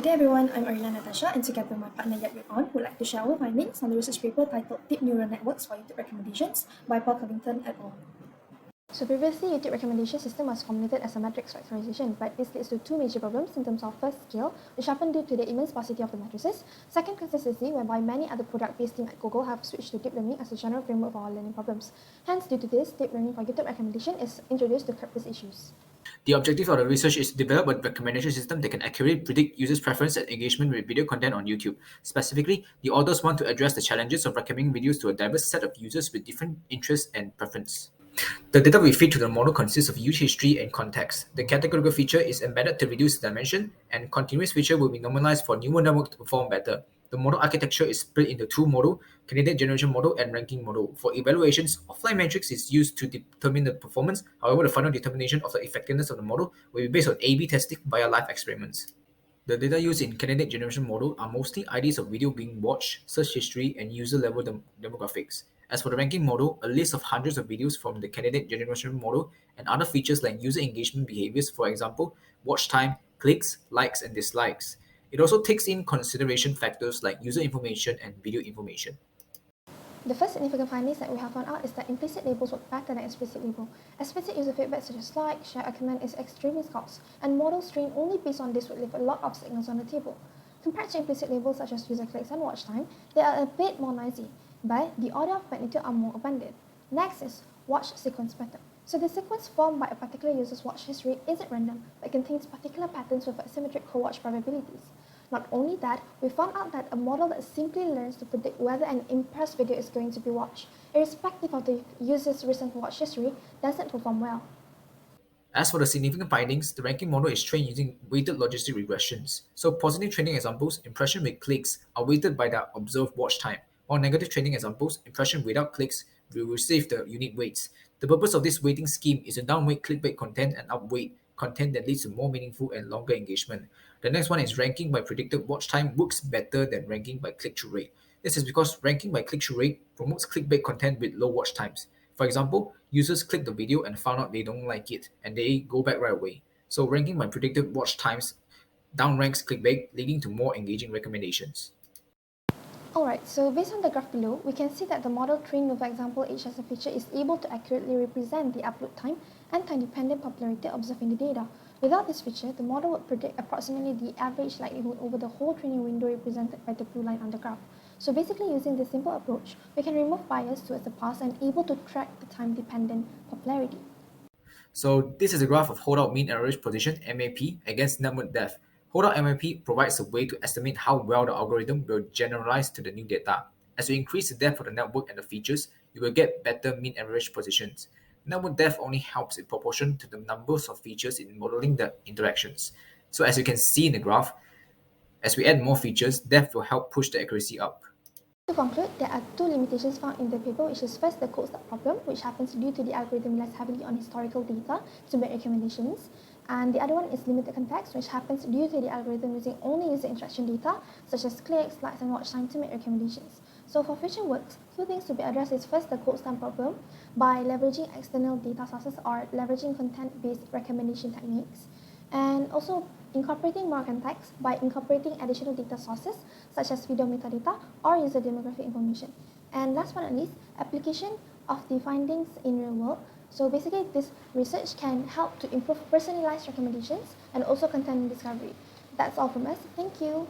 Good day everyone, I'm Arila Natasha, and together with my partner Yadwin On, we'd like to share our findings on the research paper titled Deep Neural Networks for YouTube Recommendations by Paul Covington et al. So previously, YouTube recommendation system was formulated as a matrix factorization, but this leads to two major problems in terms of first, scale, which happened due to the immense sparsity of the matrices. Second, consistency, whereby many other product-based teams at Google have switched to deep learning as a general framework for our learning problems. Hence, due to this, deep learning for YouTube recommendation is introduced to curb these issues. The objective of the research is to develop a recommendation system that can accurately predict users' preference and engagement with video content on YouTube. Specifically, the authors want to address the challenges of recommending videos to a diverse set of users with different interests and preference. The data we feed to the model consists of use history and context. The categorical feature is embedded to reduce dimension, and continuous feature will be normalized for newer network to perform better. The model architecture is split into two models, candidate generation model and ranking model. For evaluations, offline metrics is used to determine the performance. However, the final determination of the effectiveness of the model will be based on A/B testing via live experiments. The data used in candidate generation model are mostly IDs of video being watched, search history, and user-level demographics. As for the ranking model, a list of hundreds of videos from the candidate generation model and other features like user engagement behaviors, for example, watch time, clicks, likes, and dislikes. It also takes in consideration factors like user information and video information. The first significant findings that we have found out is that implicit labels work better than explicit labels. Explicit user feedback such as like, share, or comment is extremely scarce, and models trained only based on this would leave a lot of signals on the table. Compared to implicit labels such as user clicks and watch time, they are a bit more noisy, but the order of magnitude are more abundant. Next is watch sequence pattern. So the sequence formed by a particular user's watch history isn't random, but contains particular patterns with asymmetric co-watch probabilities. Not only that, we found out that a model that simply learns to predict whether an impressed video is going to be watched, irrespective of the user's recent watch history, doesn't perform well. As for the significant findings, the ranking model is trained using weighted logistic regressions. So positive training examples, impression with clicks, are weighted by their observed watch time, while negative training examples, impression without clicks, will receive the unit weights. The purpose of this weighting scheme is to downweight clickbait content and upweight content that leads to more meaningful and longer engagement. The next one is ranking by predicted watch time works better than ranking by click-through rate. This is because ranking by click-through rate promotes clickbait content with low watch times. For example, users click the video and found out they don't like it, and they go back right away. So ranking by predicted watch times downranks clickbait, leading to more engaging recommendations. Alright, so based on the graph below, we can see that the model trained with example H as a feature is able to accurately represent the upload time and time-dependent popularity observed in the data. Without this feature, the model would predict approximately the average likelihood over the whole training window represented by the blue line on the graph. So basically, using this simple approach, we can remove bias towards the past and able to track the time-dependent popularity. So this is a graph of holdout mean average position (MAP) against network depth. Holdout MAP provides a way to estimate how well the algorithm will generalize to the new data. As you increase the depth of the network and the features, you will get better mean average positions. Network depth only helps in proportion to the numbers of features in modeling the interactions. So as you can see in the graph, as we add more features, depth will help push the accuracy up. To conclude, there are two limitations found in the paper, which is first the cold start problem, which happens due to the algorithm relies heavily on historical data to make recommendations, and the other one is limited context, which happens due to the algorithm using only user interaction data, such as clicks, likes, and watch time to make recommendations. So for future works, two things to be addressed is first the cold start problem by leveraging external data sources or leveraging content-based recommendation techniques, and also incorporating more context by incorporating additional data sources such as video metadata or user demographic information. And last but not least, application of the findings in real world. So basically, this research can help to improve personalized recommendations and also content discovery. That's all from us. Thank you.